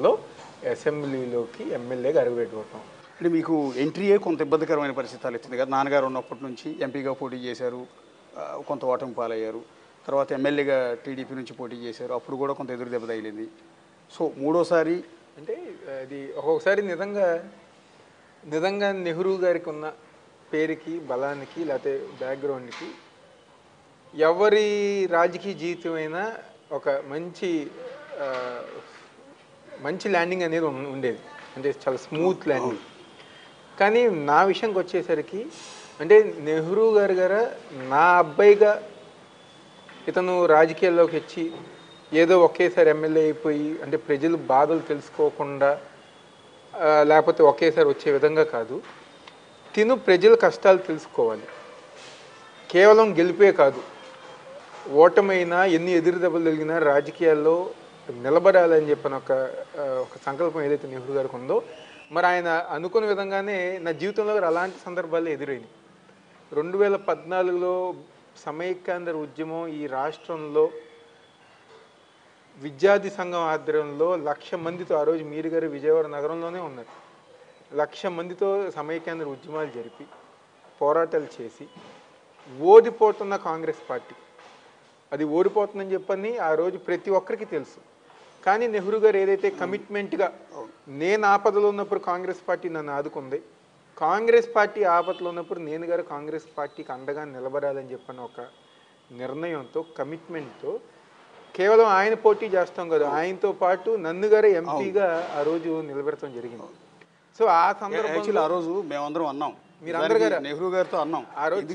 లో అసెంబ్లీలోకి ఎమ్మెల్యేగా అడుగుపెట్టుకోవటం. అంటే మీకు ఎంట్రీయే కొంత ఇబ్బందికరమైన పరిస్థితులు వచ్చింది కదా. నాన్నగారు ఉన్నప్పటి నుంచి ఎంపీగా పోటీ చేశారు, కొంత ఓటమి పాలయ్యారు. తర్వాత ఎమ్మెల్యేగా టీడీపీ నుంచి పోటీ చేశారు, అప్పుడు కూడా కొంత ఎదురు దెబ్బ తగిలింది. సో మూడోసారి అంటే అది ఒక్కొక్కసారి నిజంగా నిజంగా నెహ్రూ గారికి ఉన్న పేరుకి, బలానికి, లేకపోతే బ్యాక్గ్రౌండ్కి ఎవరి రాజకీయ జీవితమైనా ఒక మంచి ఆ, మంచి ల్యాండింగ్ అనేది ఉండేది. అంటే చాలా స్మూత్ ల్యాండింగ్. కానీ నా విషయంకి వచ్చేసరికి అంటే నెహ్రూ గారు నా అబ్బాయిగా ఇతను రాజకీయాల్లోకి వచ్చి ఏదో ఒకేసారి ఎమ్మెల్యే అయిపోయి అంటే ప్రజలు బాధలు తెలుసుకోకుండా లేకపోతే ఒకేసారి వచ్చే విధంగా కాదు. తిను ప్రజల కష్టాలు తెలుసుకోవాలి. కేవలం గెలిపే కాదు, ఓటమైనా ఎన్ని ఎదురు దెబ్బలు జరిగినా రాజకీయాల్లో నిలబడాలని చెప్పిన ఒక సంకల్పం ఏదైతే నెహ్రూ గారికి ఉందో, మరి ఆయన అనుకున్న విధంగానే నా జీవితంలో అలాంటి సందర్భాలు ఎదురైంది. 2014లో సమైక్యాంధ్ర ఉద్యమం ఈ రాష్ట్రంలో విద్యార్థి సంఘం ఆధ్వర్యంలో 1,00,000 మందితో, ఆ రోజు మీరు గారు విజయవాడ నగరంలోనే ఉన్నారు, 1,00,000 మందితో సమైక్యాంధ్ర ఉద్యమాలు జరిపి పోరాటాలు చేసి ఓడిపోతున్న కాంగ్రెస్ పార్టీ, అది ఓడిపోతుందని చెప్పని ఆ రోజు ప్రతి ఒక్కరికి తెలుసు. కానీ నెహ్రూ గారు ఏదైతే కమిట్మెంట్గా నేను ఆపదలో ఉన్నప్పుడు కాంగ్రెస్ పార్టీ నన్ను ఆదుకుంది, కాంగ్రెస్ పార్టీ ఆపదలో ఉన్నప్పుడు నేను గారు కాంగ్రెస్ పార్టీకి అండగా నిలబడాలని చెప్పని ఒక నిర్ణయంతో, కమిట్మెంట్తో కేవలం ఆయన పోటీ చేస్తాం కదా, ఆయనతో పాటు నన్ను గారు ఎంపీగా ఆ రోజు నిలబెడతాం జరిగింది. సో ఆ సందర్భంలో ఆ రోజు మేమందరం అన్నాం, మీరందరూ గారు నెహ్రూ గారితో అన్నాం, ఆ రోజు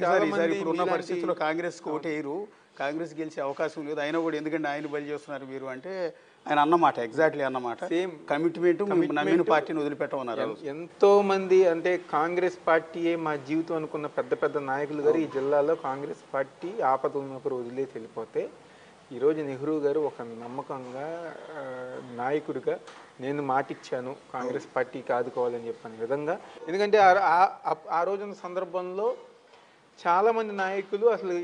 ఇప్పుడున్న పరిస్థితుల్లో కాంగ్రెస్ ఓటేయరు, కాంగ్రెస్ గెలిచే అవకాశం లేదు, అయినా కూడా ఎందుకంటే ఆయన బలి చేస్తున్నారు మీరు అంటే ఆయన అన్నమాట, ఎగ్జాక్ట్లీ అన్నమాట. సేమ్ కమిట్మెంట్, నమ్మిన పార్టీని వదిలిపెట్టమన్నారు. ఎంతో మంది అంటే కాంగ్రెస్ పార్టీయే మా జీవితం అనుకున్న పెద్ద పెద్ద నాయకులు గారు ఈ జిల్లాలో కాంగ్రెస్ పార్టీ ఆపద ఉన్నప్పుడు వదిలేసి వెళ్ళిపోతే, ఈరోజు నెహ్రూ గారు ఒక నమ్మకంగా నాయకుడిగా నేను మాటిచ్చాను కాంగ్రెస్ పార్టీకి ఆదుకోవాలని చెప్పని విధంగా. ఎందుకంటే ఆ రోజున సందర్భంలో చాలామంది నాయకులు అసలు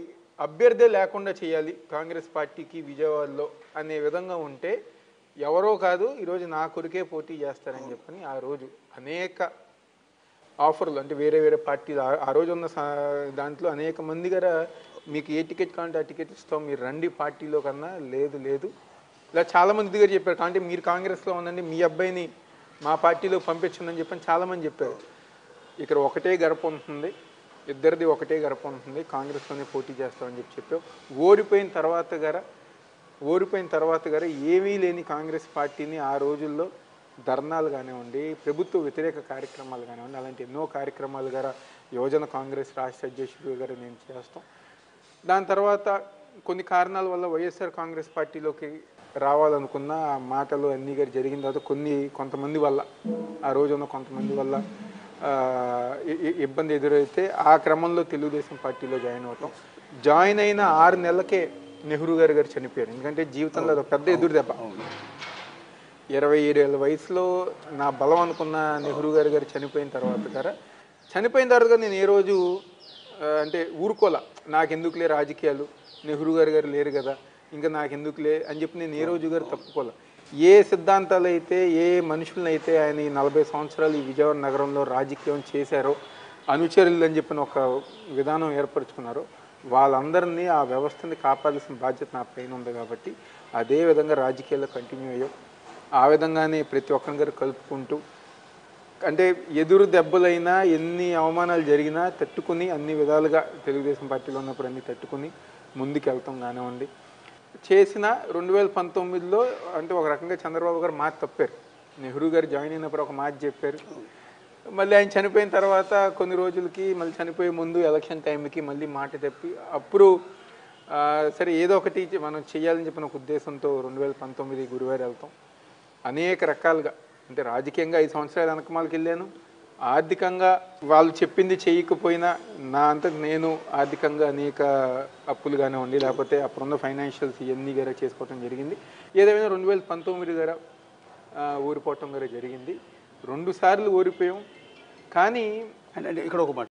అభ్యర్థే లేకుండా చేయాలి కాంగ్రెస్ పార్టీకి విజయవాడలో అనే విధంగా ఉంటే, ఎవరో కాదు ఈరోజు నా కొరికే పోటీ చేస్తారని చెప్పని ఆ రోజు అనేక ఆఫర్లు, అంటే వేరే వేరే పార్టీలు ఆ రోజు ఉన్న దాంట్లో అనేక మంది గారు మీకు ఏ టికెట్ కావాలంటే ఆ టికెట్ ఇస్తాం, మీరు రండి పార్టీలో కన్నా, లేదు లేదు ఇలా చాలామంది దగ్గర చెప్పారు. అంటే మీరు కాంగ్రెస్లో ఉందండి, మీ అబ్బాయిని మా పార్టీలో పంపించండి చెప్పని చాలామంది చెప్పారు. ఇక్కడ ఒకటే గడప ఉంటుంది, ఇద్దరిది ఒకటే గడప ఉంటుంది, కాంగ్రెస్లోనే పోటీ చేస్తామని చెప్పారు. ఓడిపోయిన తర్వాత గారు ఏమీ లేని కాంగ్రెస్ పార్టీని ఆ రోజుల్లో ధర్నాలు కానివ్వండి, ప్రభుత్వ వ్యతిరేక కార్యక్రమాలు కానివ్వండి, అలాంటి ఎన్నో కార్యక్రమాలు గారు యువజన కాంగ్రెస్ రాష్ట్ర అధ్యక్షుడు గారు నేను చేస్తాం. దాని తర్వాత కొన్ని కారణాల వల్ల వైఎస్ఆర్ కాంగ్రెస్ పార్టీలోకి రావాలనుకున్న మాటలు అన్నీ గారు జరిగిన తర్వాత కొంతమంది వల్ల, ఆ రోజున్న కొంతమంది వల్ల ఇబ్బంది ఎదురైతే ఆ క్రమంలో తెలుగుదేశం పార్టీలో జాయిన్ అవుతాం. జాయిన్ అయిన 6 నెలలకే నెహ్రూ గారు చనిపోయారు. ఎందుకంటే జీవితంలో అది పెద్ద ఎదురు దెబ్బ. 27 ఏళ్ళ వయసులో నా బలం అనుకున్న నెహ్రూ గారు చనిపోయిన తర్వాత నేను ఏ రోజు అంటే ఊరుకోలే, నాకెందుకులే రాజకీయాలు, నెహ్రూ గారు లేరు కదా ఇంకా నాకెందుకులే అని చెప్పి నేను ఏ రోజు గారు తప్పుకోలే. ఏ సిద్ధాంతాలు అయితే, ఏ మనుషులనైతే ఆయన ఈ 40 సంవత్సరాలు ఈ విజయవాడ నగరంలో రాజకీయం చేశారో, అనుచరులు అని చెప్పిన ఒక విధానం ఏర్పరచుకున్నారో, వాళ్ళందరినీ ఆ వ్యవస్థని కాపాడాల్సిన బాధ్యత నా పైన ఉంది. కాబట్టి అదే విధంగా రాజకీయాల్లో కంటిన్యూ అయ్యాం. ఆ విధంగానే ప్రతి ఒక్కరి గారు కలుపుకుంటూ, అంటే ఎదురు దెబ్బలైనా ఎన్ని అవమానాలు జరిగినా తట్టుకుని అన్ని విధాలుగా తెలుగుదేశం పార్టీలో ఉన్నప్పుడు అన్ని తట్టుకుని ముందుకు వెళ్తాం కానివ్వండి. చేసిన 2019లో అంటే ఒక రకంగా చంద్రబాబు గారు మాట తప్పారు. నెహ్రూ గారు జాయిన్ అయినప్పుడు ఒక మాట చెప్పారు, మళ్ళీ ఆయన చనిపోయిన తర్వాత కొన్ని రోజులకి, మళ్ళీ చనిపోయే ముందు ఎలక్షన్ టైంకి మళ్ళీ మాట తప్పి, అప్పుడు సరే ఏదో ఒకటి మనం చేయాలని చెప్పిన ఒక ఉద్దేశంతో 2019 గురువారం వెళ్తాం. అనేక రకాలుగా అంటే రాజకీయంగా 5 సంవత్సరాల వెనకమాలకి వెళ్ళాను, ఆర్థికంగా వాళ్ళు చెప్పింది చేయకపోయినా నా అంతటి నేను ఆర్థికంగా అనేక అప్పులు కానివ్వండి, లేకపోతే అప్పుడున్న ఫైనాన్షియల్స్ ఇవన్నీ గారు చేసుకోవటం జరిగింది. ఏదేమైనా 2019 గారు ఓడిపోవటం గారు జరిగింది. 2 సార్లు ఓడిపోయాం. కానీ అంటే ఇక్కడ ఒక మాట